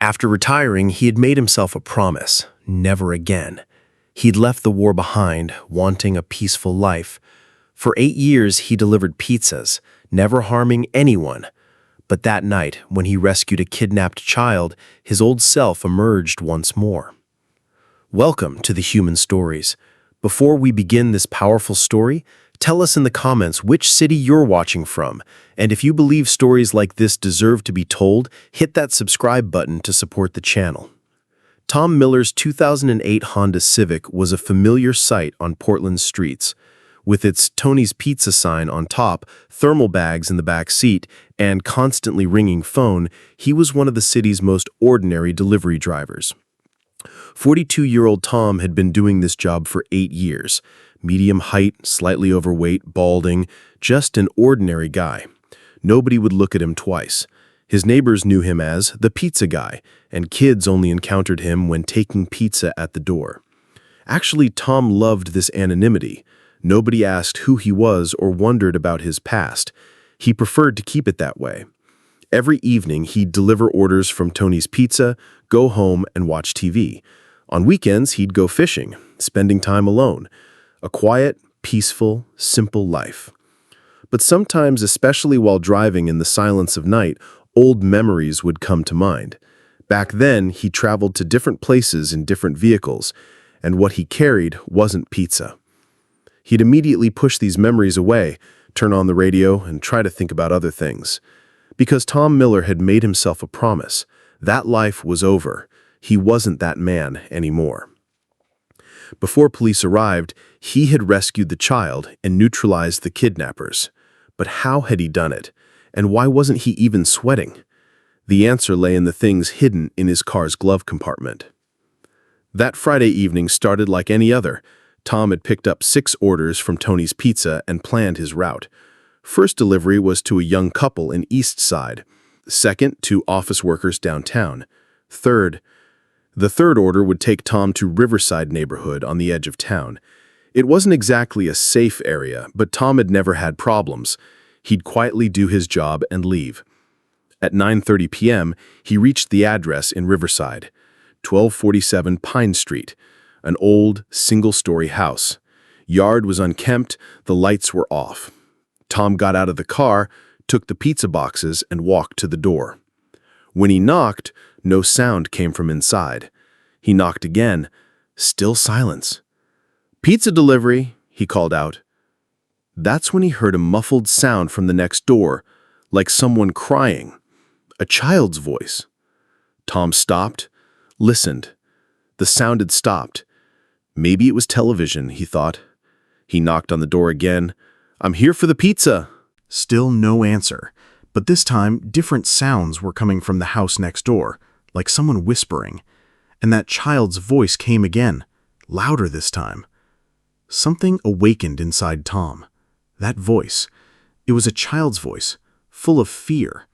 After retiring, he had made himself a promise: never again. He'd left the war behind, wanting a peaceful life. For 8 years, he delivered pizzas, never harming anyone. But that night, when he rescued a kidnapped child, his old self emerged once more. Welcome to the Human Stories. Before we begin this powerful story, tell us in the comments which city you're watching from. And if you believe stories like this deserve to be told, hit that subscribe button to support the channel. Tom Miller's 2008 Honda Civic was a familiar sight on Portland's streets. With its Tony's Pizza sign on top, thermal bags in the back seat, and constantly ringing phone, he was one of the city's most ordinary delivery drivers. 42-year-old Tom had been doing this job for 8 years. Medium height, slightly overweight, balding, just an ordinary guy. Nobody would look at him twice. His neighbors knew him as the pizza guy, and kids only encountered him when taking pizza at the door. Actually, Tom loved this anonymity. Nobody asked who he was or wondered about his past. He preferred to keep it that way. Every evening, he'd deliver orders from Tony's Pizza, go home, and watch TV. On weekends, he'd go fishing, spending time alone. A quiet, peaceful, simple life. But sometimes, especially while driving in the silence of night, old memories would come to mind. Back then, he traveled to different places in different vehicles, and what he carried wasn't pizza. He'd immediately push these memories away, turn on the radio, and try to think about other things. Because Tom Miller had made himself a promise. That life was over. He wasn't that man anymore. Before police arrived, he had rescued the child and neutralized the kidnappers. But how had he done it? And why wasn't he even sweating? The answer lay in the things hidden in his car's glove compartment. That Friday evening started like any other. Tom had picked up 6 orders from Tony's Pizza and planned his route. First delivery was to a young couple in East Side. Second, to office workers downtown. The third order would take Tom to Riverside neighborhood on the edge of town. It wasn't exactly a safe area, but Tom had never had problems. He'd quietly do his job and leave. At 9:30 p.m., he reached the address in Riverside, 1247 Pine Street, an old, single-story house. Yard was unkempt, the lights were off. Tom got out of the car, took the pizza boxes, and walked to the door. When he knocked, no sound came from inside. He knocked again. Still silence. "Pizza delivery," he called out. That's when he heard a muffled sound from the next door, like someone crying. A child's voice. Tom stopped, listened. The sound had stopped. Maybe it was television, he thought. He knocked on the door again. "I'm here for the pizza." Still no answer. But this time, different sounds were coming from the house next door, like someone whispering. And that child's voice came again, louder this time. Something awakened inside Tom. That voice. It was a child's voice, full of fear.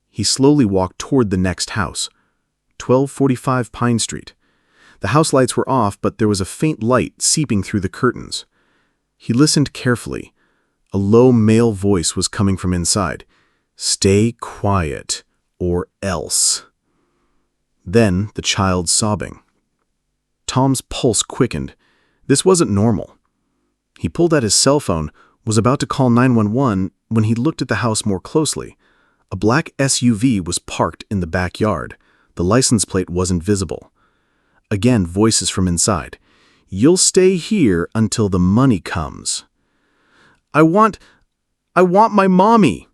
He slowly walked toward the next house, 1245 Pine Street. The house lights were off, but there was a faint light seeping through the curtains. He listened carefully. A low male voice was coming from inside. "Stay quiet, or else." Then the child sobbing. Tom's pulse quickened. This wasn't normal. He pulled out his cell phone, was about to call 911 when he looked at the house more closely. A black SUV was parked in the backyard. The license plate wasn't visible. Again, voices from inside. "You'll stay here until the money comes." I want my mommy."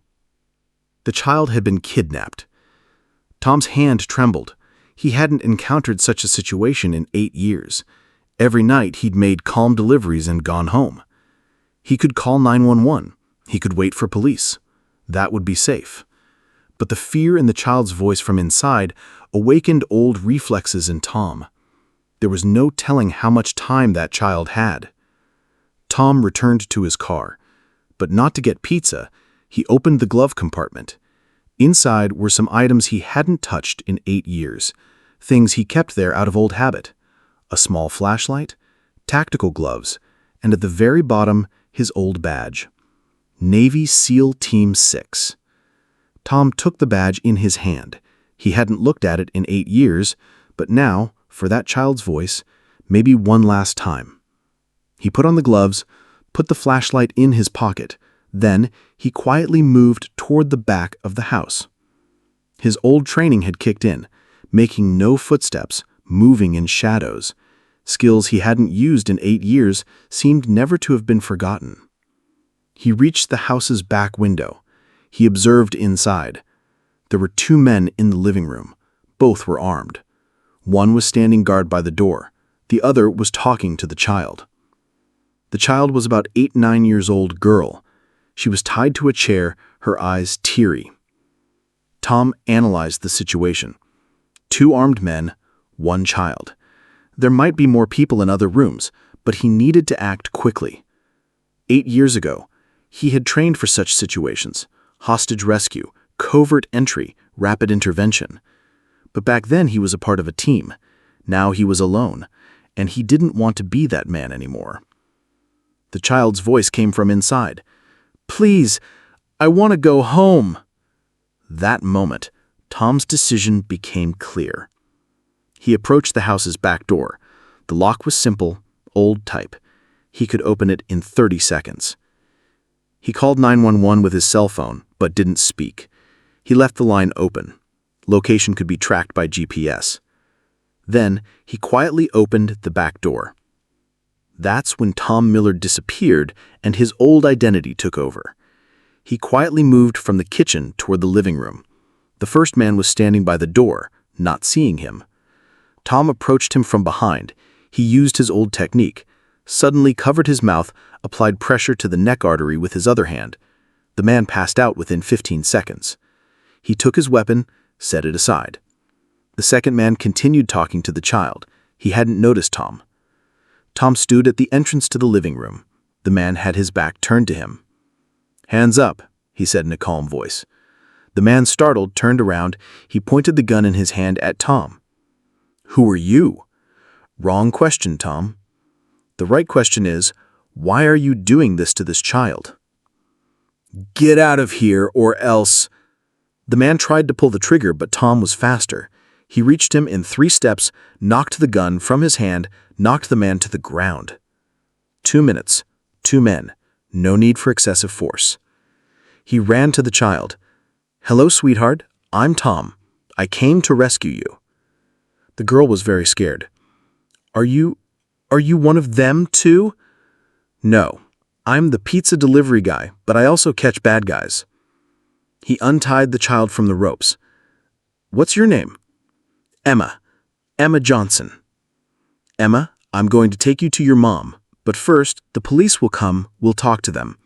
The child had been kidnapped. Tom's hand trembled. He hadn't encountered such a situation in 8 years. Every night he'd made calm deliveries and gone home. He could call 911. He could wait for police. That would be safe. But the fear in the child's voice from inside awakened old reflexes in Tom. There was no telling how much time that child had. Tom returned to his car. But not to get pizza. He opened the glove compartment. Inside were some items he hadn't touched in 8 years, things he kept there out of old habit. A small flashlight, tactical gloves, and at the very bottom, his old badge. Navy SEAL Team 6. Tom took the badge in his hand. He hadn't looked at it in 8 years, but now, for that child's voice, maybe one last time. He put on the gloves, put the flashlight in his pocket. Then he quietly moved toward the back of the house. His old training had kicked in, making no footsteps, moving in shadows. Skills he hadn't used in 8 years seemed never to have been forgotten. He reached the house's back window. He observed inside. There were 2 men in the living room. Both were armed. One was standing guard by the door. The other was talking to the child. The child was about 8-9 years old girl. She was tied to a chair, her eyes teary. Tom analyzed the situation. 2 armed men, 1 child. There might be more people in other rooms, but he needed to act quickly. 8 years ago, he had trained for such situations: hostage rescue, covert entry, rapid intervention. But back then he was a part of a team. Now he was alone, and he didn't want to be that man anymore. The child's voice came from inside. "Please, I want to go home." That moment, Tom's decision became clear. He approached the house's back door. The lock was simple, old type. He could open it in 30 seconds. He called 911 with his cell phone, but didn't speak. He left the line open. Location could be tracked by GPS. Then, he quietly opened the back door. That's when Tom Millard disappeared and his old identity took over. He quietly moved from the kitchen toward the living room. The first man was standing by the door, not seeing him. Tom approached him from behind. He used his old technique, suddenly covered his mouth, applied pressure to the neck artery with his other hand. The man passed out within 15 seconds. He took his weapon, set it aside. The second man continued talking to the child. He hadn't noticed Tom. Tom stood at the entrance to the living room. The man had his back turned to him. "Hands up," he said in a calm voice. The man, startled, turned around. He pointed the gun in his hand at Tom. "Who are you?" "Wrong question, Tom. The right question is, why are you doing this to this child?" "Get out of here, or else—" The man tried to pull the trigger, but Tom was faster. He reached him in 3 steps, knocked the gun from his hand, knocked the man to the ground. 2 minutes, 2 men, no need for excessive force. He ran to the child. "Hello, sweetheart. I'm Tom. I came to rescue you." The girl was very scared. Are you one of them too?" "No. I'm the pizza delivery guy, but I also catch bad guys." He untied the child from the ropes. "What's your name?" "Emma. Emma Johnson." "Emma, I'm going to take you to your mom, but first, the police will come, we'll talk to them."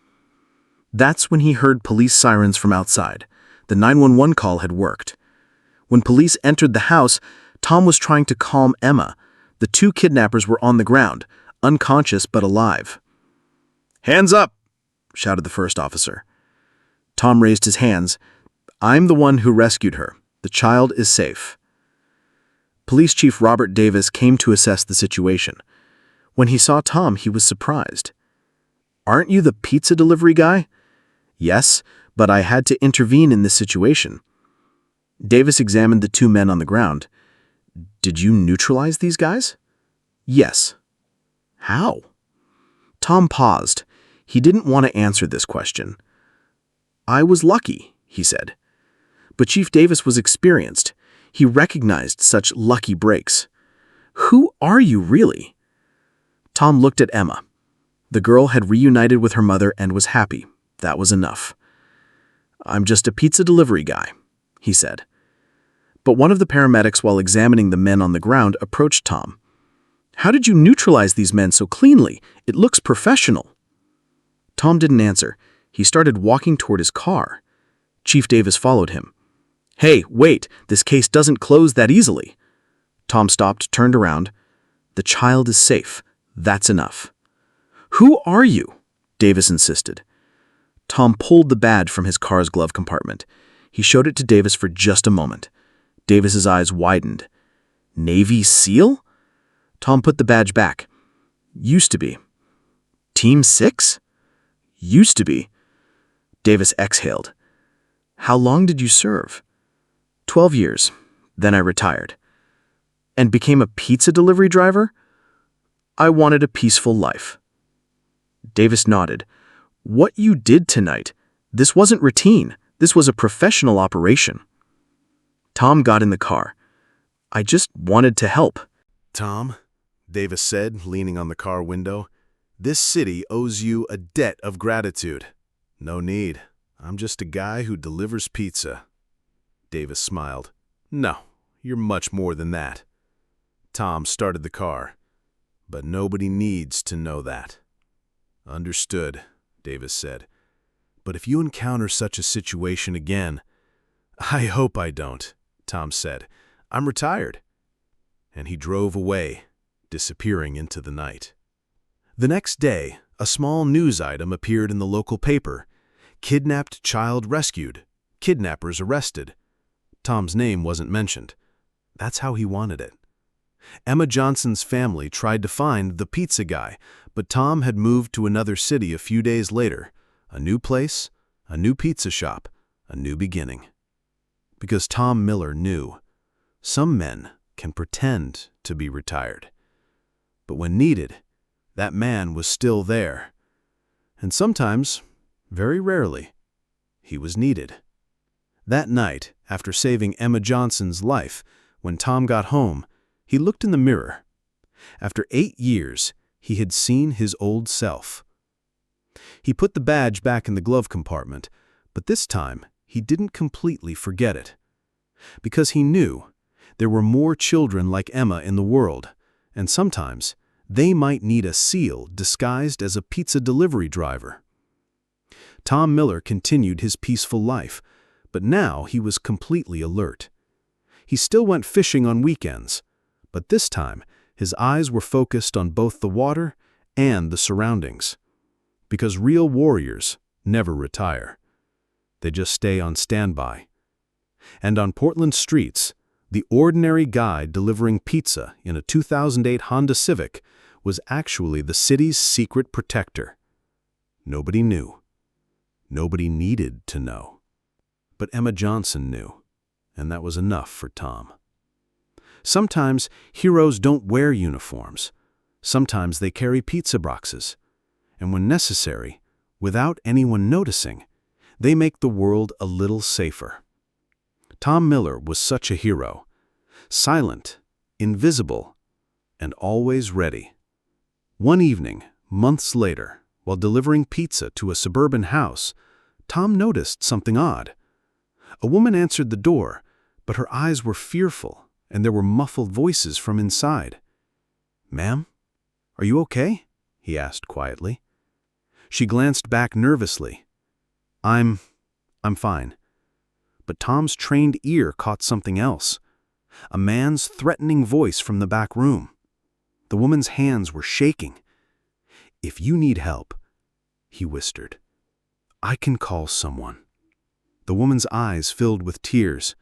That's when he heard police sirens from outside. The 911 call had worked. When police entered the house, Tom was trying to calm Emma. The 2 kidnappers were on the ground, unconscious but alive. "Hands up!" shouted the first officer. Tom raised his hands. "I'm the one who rescued her. The child is safe." Police Chief Robert Davis came to assess the situation. When he saw Tom, he was surprised. "Aren't you the pizza delivery guy?" "Yes, but I had to intervene in this situation." Davis examined the 2 men on the ground. "Did you neutralize these guys?" "Yes." "How?" Tom paused. He didn't want to answer this question. "I was lucky," he said. But Chief Davis was experienced. He recognized such lucky breaks. "Who are you really?" Tom looked at Emma. The girl had reunited with her mother and was happy. That was enough. "I'm just a pizza delivery guy," he said. But one of the paramedics, while examining the men on the ground, approached Tom. "How did you neutralize these men so cleanly? It looks professional." Tom didn't answer. He started walking toward his car. Chief Davis followed him. "Hey, wait, this case doesn't close that easily." Tom stopped, turned around. "The child is safe. That's enough." "Who are you?" Davis insisted. Tom pulled the badge from his car's glove compartment. He showed it to Davis for just a moment. Davis's eyes widened. "Navy SEAL?" Tom put the badge back. "Used to be." "Team 6? "Used to be." Davis exhaled. "How long did you serve?" 12 years. Then I retired and became a pizza delivery driver. I wanted a peaceful life. Davis nodded. What you did tonight, this wasn't routine. This was a professional operation. Tom got in the car. I just wanted to help. Tom, Davis said, leaning on the car window, this city owes you a debt of gratitude. No need. I'm just a guy who delivers pizza. Davis smiled. No, you're much more than that. Tom started the car. But nobody needs to know that. Understood, Davis said. But if you encounter such a situation again— I hope I don't, Tom said. I'm retired. And he drove away, disappearing into the night. The next day, a small news item appeared in the local paper. Kidnapped child rescued. Kidnappers arrested. Tom's name wasn't mentioned. That's how he wanted it. Emma Johnson's family tried to find the pizza guy, but Tom had moved to another city a few days later. A new place, a new pizza shop, a new beginning. Because Tom Miller knew, some men can pretend to be retired. But when needed, that man was still there. And sometimes, very rarely, he was needed. That night, after saving Emma Johnson's life, when Tom got home, he looked in the mirror. After 8 years, he had seen his old self. He put the badge back in the glove compartment, but this time he didn't completely forget it. Because he knew there were more children like Emma in the world, and sometimes they might need a SEAL disguised as a pizza delivery driver. Tom Miller continued his peaceful life, but now he was completely alert. He still went fishing on weekends, but this time his eyes were focused on both the water and the surroundings. Because real warriors never retire. They just stay on standby. And on Portland streets, the ordinary guy delivering pizza in a 2008 Honda Civic was actually the city's secret protector. Nobody knew. Nobody needed to know. But Emma Johnson knew, and that was enough for Tom. Sometimes heroes don't wear uniforms. Sometimes they carry pizza boxes. And when necessary, without anyone noticing, they make the world a little safer. Tom Miller was such a hero. Silent, invisible, and always ready. One evening, months later, while delivering pizza to a suburban house, Tom noticed something odd. A woman answered the door, but her eyes were fearful, and there were muffled voices from inside. "Ma'am, are you okay?" he asked quietly. She glanced back nervously. I'm fine." But Tom's trained ear caught something else. A man's threatening voice from the back room. The woman's hands were shaking. "If you need help," he whispered, "I can call someone." The woman's eyes filled with tears.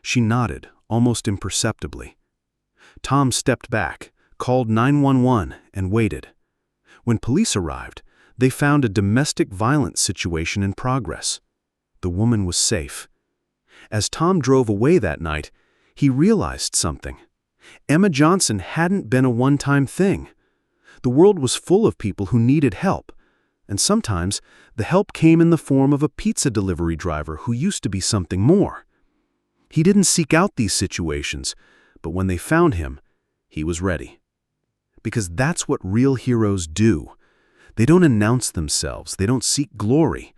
She nodded, almost imperceptibly. Tom stepped back, called 911, and waited. When police arrived, they found a domestic violence situation in progress. The woman was safe. As Tom drove away that night, he realized something. Emma Johnson hadn't been a one-time thing. The world was full of people who needed help, and sometimes the help came in the form of a pizza delivery driver who used to be something more. He didn't seek out these situations, but when they found him, he was ready. Because that's what real heroes do. They don't announce themselves, they don't seek glory.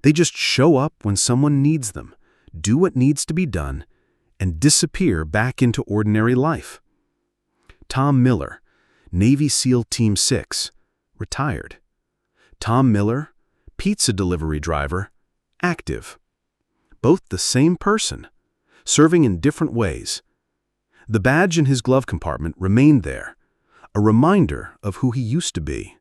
They just show up when someone needs them, do what needs to be done, and disappear back into ordinary life. Tom Miller, Navy SEAL Team 6, retired. Tom Miller, pizza delivery driver, active. Both the same person, serving in different ways. The badge in his glove compartment remained there, a reminder of who he used to be.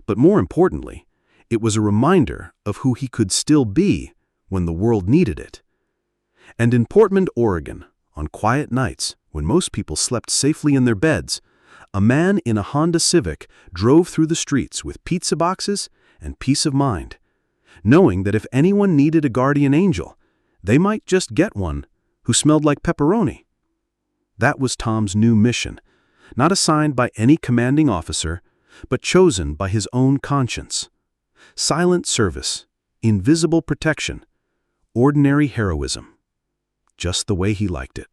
But more importantly, it was a reminder of who he could still be when the world needed it. And in Portland, Oregon, on quiet nights when most people slept safely in their beds, a man in a Honda Civic drove through the streets with pizza boxes and peace of mind, knowing that if anyone needed a guardian angel, they might just get one who smelled like pepperoni. That was Tom's new mission, not assigned by any commanding officer, but chosen by his own conscience. Silent service, invisible protection, ordinary heroism. Just the way he liked it.